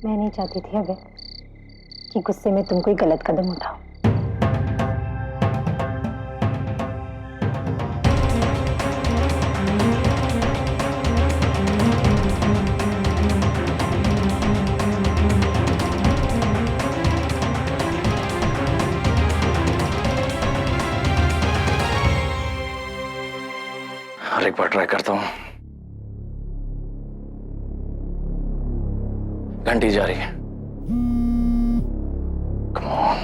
मैं नहीं चाहती थी अबे कि गुस्से में तुम कोई गलत कदम उठाओ। और एक बार ट्राई करता हूं। घंटी जा रही है। Come on.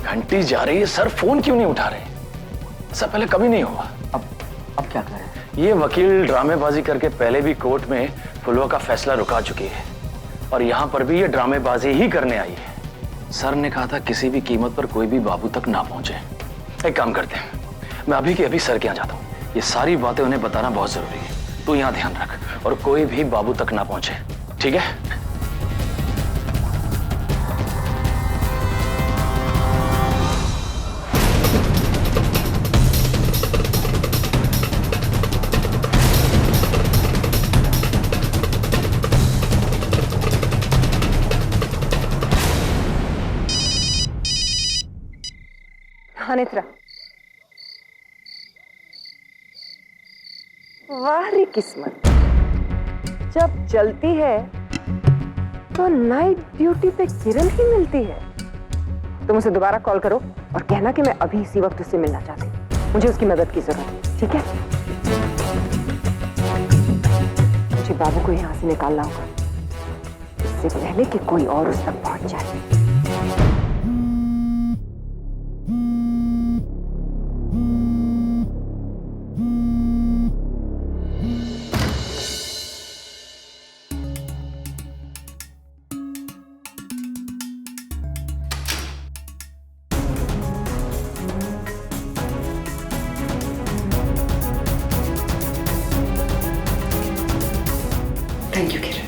घंटी जा रही है, सर फोन क्यों नहीं उठा रहे? ऐसा पहले कभी नहीं हुआ। अब क्या करें? ये वकील ड्रामेबाजी करके पहले भी कोर्ट में फुलवा का फैसला रुका चुकी है और यहां पर भी ये ड्रामेबाजी ही करने आई है। सर ने कहा था किसी भी कीमत पर कोई भी बाबू तक ना पहुंचे। एक काम करते हैं, मैं अभी के अभी सर के यहाँ जाता हूँ। ये सारी बातें उन्हें बताना बहुत जरूरी है। तू यहाँ ध्यान रख और कोई भी बाबू तक ना पहुंचे, ठीक है? हाँ नेत्रा, वाह रे किस्मत, जब चलती है तो नाइट ड्यूटी पे किरण ही मिलती है। तुम उसे दोबारा कॉल करो और कहना कि मैं अभी इसी वक्त उससे मिलना चाहती हूँ। मुझे उसकी मदद की जरूरत है, ठीक है? मुझे बाबू को यहाँ से निकालना होगा इससे पहले कि कोई और उस तक पहुंच जाए। थैंक यू किरण।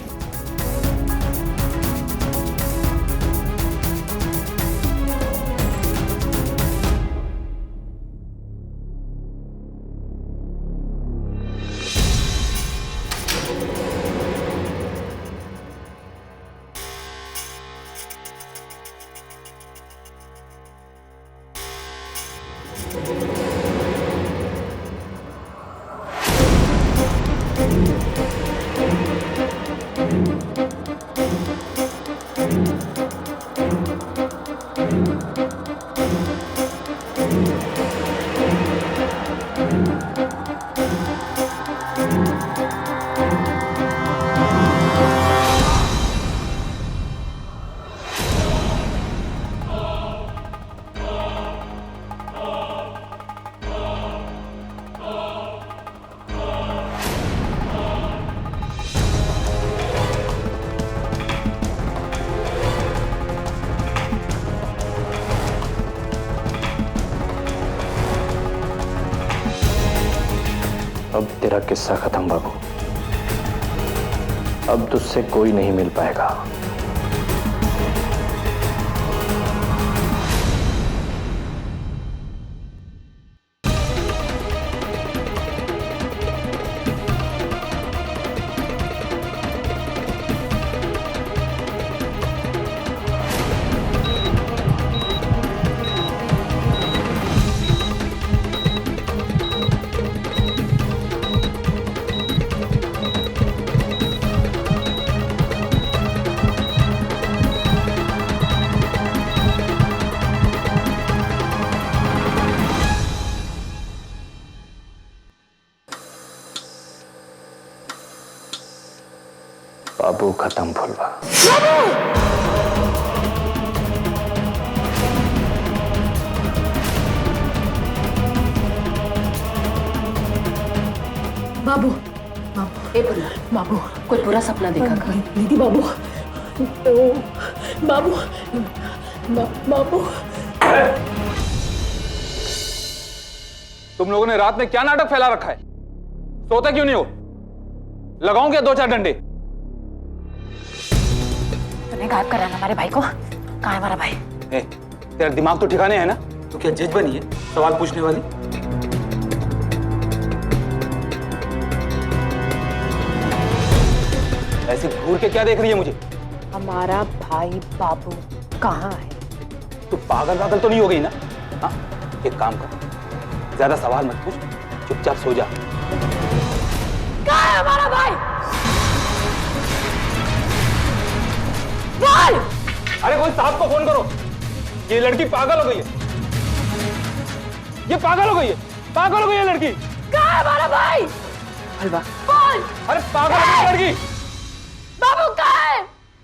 अब तेरा किस्सा खत्म बाबू। अब तुझसे कोई नहीं मिल पाएगा। बाबू खत्म फुलवा। बाबू, बाबू, ए बाबू, कोई पूरा सपना देखा कर। दीदी बाबू, बाबू, बाबू। तुम लोगों ने रात में क्या नाटक फैला रखा है? सोते क्यों नहीं हो? लगाऊं क्या 2-4 डंडे? तूने गायब करा ना हमारे भाई को। कहाँ है हमारा भाई? तेरा दिमाग तो ठिकाने है ना? तो क्या जज बनी है सवाल पूछने वाली? ऐसे घूर के क्या देख रही है मुझे? हमारा भाई बाबू कहाँ है? तू पागल तो नहीं हो गई ना? हाँ, एक काम कर, ज्यादा सवाल मत पूछ, चुपचाप सो जा। कहाँ है हमारा भाई? बोल! अरे कोई साहब को फोन करो, ये लड़की पागल हो गई है, ये पागल हो गई है, पागल हो गई है लड़की। कहाँ है हमारा भाई? हलवा, बोल! अरे पागल हो गई है लड़की। बाबू कहाँ है?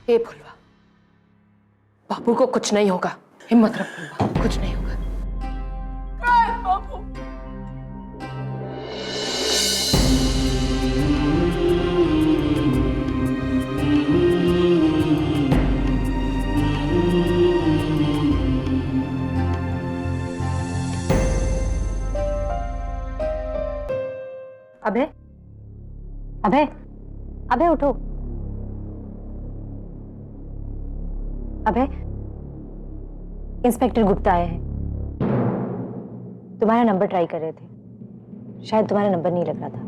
हे फुलवा, बाबू को कुछ नहीं होगा, हिम्मत रख फुलवा, कुछ नहीं होगा। कहाँ है बाबू? अबे अबे अबे उठो। अबे इंस्पेक्टर गुप्ता आए हैं, तुम्हारा नंबर ट्राई कर रहे थे, शायद तुम्हारा नंबर नहीं लग रहा था।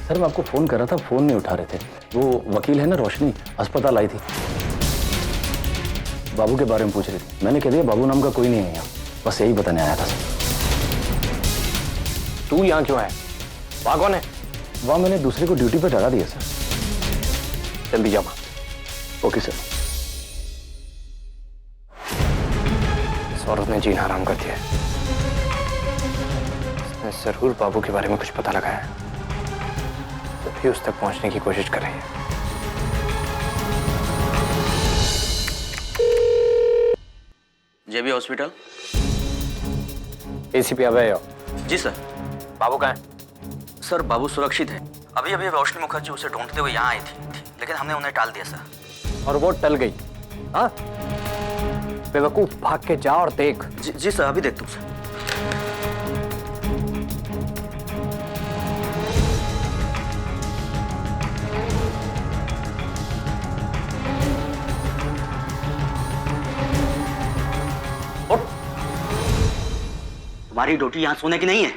सर मैं आपको फोन कर रहा था, फोन नहीं उठा रहे थे। वो वकील है ना रोशनी, अस्पताल आई थी, बाबू के बारे में पूछ रही थी। मैंने कह दिया बाबू नाम का कोई नहीं है यहाँ, बस यही बताने आया था सर। तू यहाँ क्यों आया? वहां कौन है? वहाँ मैंने दूसरे को ड्यूटी पे लगा दिया सर। जल्दी जा वहां। Okay sir. इस औरत ने जीना हराम कर दिया है। इसने जरूर बाबू के बारे में कुछ पता लगाया है, तभी उस तक पहुंचने की कोशिश कर रही है। जेबी हॉस्पिटल। एसीपी अभय। जी सर। बाबू कहाँ है? सर बाबू सुरक्षित है, अभी अभी रोशनी मुखर्जी उसे ढूंढते हुए यहाँ आई थी, लेकिन हमने उन्हें टाल दिया सर। और वो टल गई? हाँ, बेवकूफ, भाग के जा और देख। जी सर, अभी देखता हूँ सर। तुम्हारी ड्यूटी यहाँ सोने की नहीं है,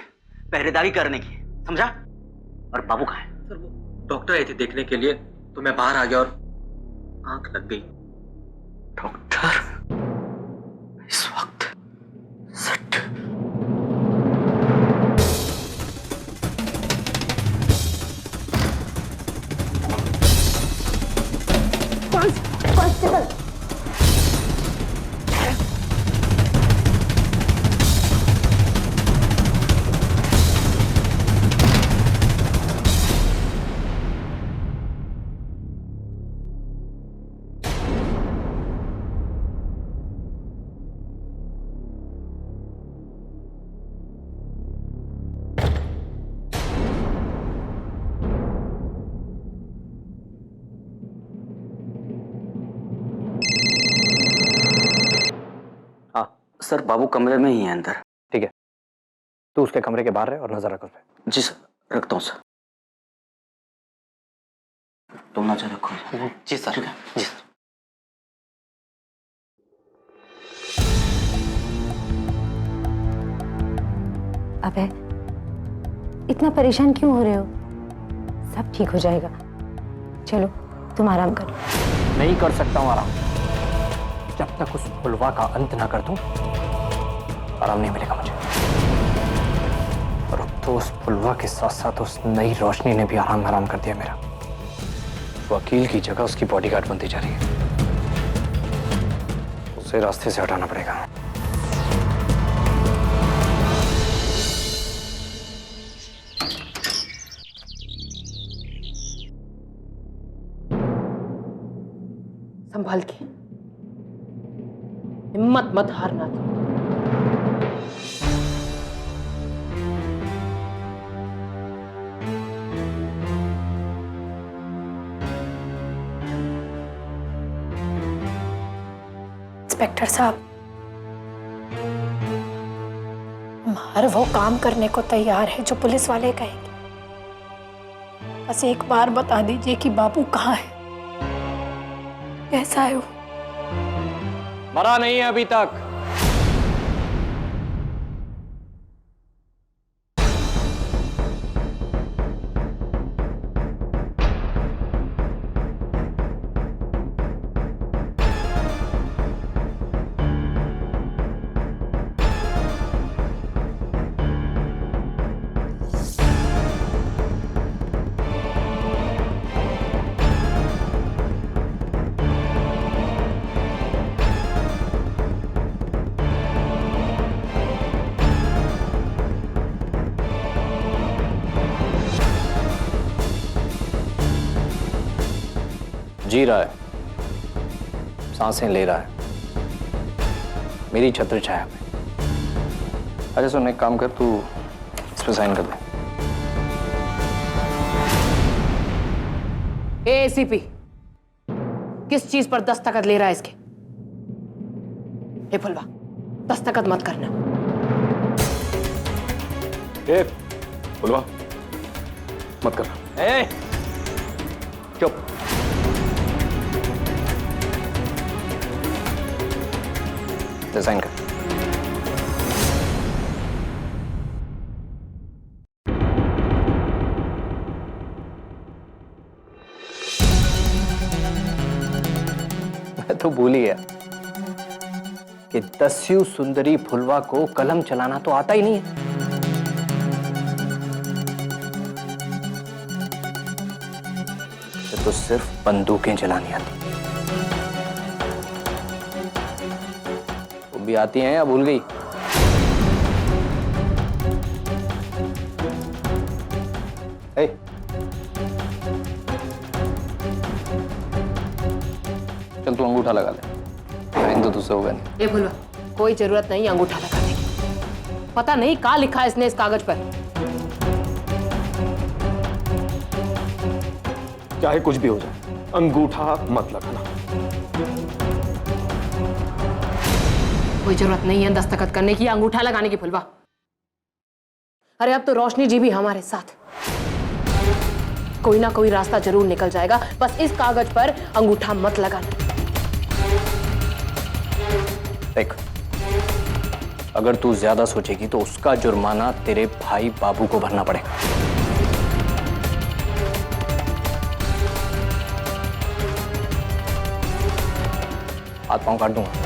पहरेदारी करने की, समझा? और बाबू कहाँ है? सर वो डॉक्टर आए थे देखने के लिए, तो मैं बाहर आ गया और आंख लग गई। डॉक्टर इस वक्त सट। कांस्टेबल, सर बाबू कमरे में ही है अंदर। ठीक है, तू उसके कमरे के बाहर रहे और नजर रख उस पे। जी सर, रखता हूँ सर। तुम नजर रखो। जी सर। जी सर। अबे इतना परेशान क्यों हो रहे हो? सब ठीक हो जाएगा, चलो तुम आराम करो। नहीं कर सकता हूँ आराम, जब तक उस फुलवा का अंत ना कर दूं आराम नहीं मिलेगा मुझे। और अब तो उस फुलवा के साथ साथ उस नई रोशनी ने भी आराम हराम कर दिया मेरा। वकील की जगह उसकी बॉडीगार्ड बनती जा रही है, उसे रास्ते से हटाना पड़ेगा। संभाल के, हिम्मत मत हारना तुम। इंस्पेक्टर साहब, हम हर वो काम करने को तैयार है जो पुलिस वाले कहेंगे। बस एक बार बता दीजिए कि बाबू कहाँ है। कैसा है वो? मरा नहीं है अभी तक। जी रहा है, सांसें ले रहा है, मेरी छत्र छाया में। अच्छा सुन, एक काम कर, तू इस पे साइन कर दे। एसीपी किस चीज पर दस्तखत ले रहा है इसके? हे फुलवा, दस्तखत मत करना। ए फुलवा, मत करना। ए, चुप। साइन कर। मैं तो भूल ही गया कि दस्यु सुंदरी फुलवा को कलम चलाना तो आता ही नहीं है। तो सिर्फ बंदूकें चलानी आती। भी आती हैं या भूल गई? ए, चल तू अंगूठा लगा ले, साइन तो तुझसे होगा नहीं। ये फुलवा, कोई जरूरत नहीं अंगूठा लगाने की। पता नहीं क्या लिखा है इसने इस कागज पर। चाहे कुछ भी हो जाए, अंगूठा मत लगाना। कोई जरूरत नहीं है दस्तखत करने की, अंगूठा लगाने की फुलवा। अरे अब तो रोशनी जी भी हमारे साथ। कोई ना कोई रास्ता जरूर निकल जाएगा, बस इस कागज पर अंगूठा मत लगाना। देख, अगर तू ज्यादा सोचेगी तो उसका जुर्माना तेरे भाई बाबू को भरना पड़ेगा। हाथ पांव काट दूंगा,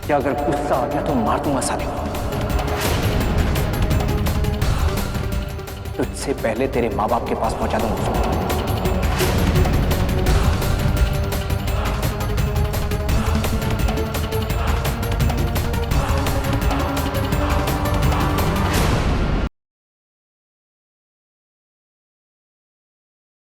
क्या अगर गुस्सा आ गया तो मार दूंगा साले को। तो इससे पहले तेरे माँ बाप के पास पहुंचा दूंगा उसको।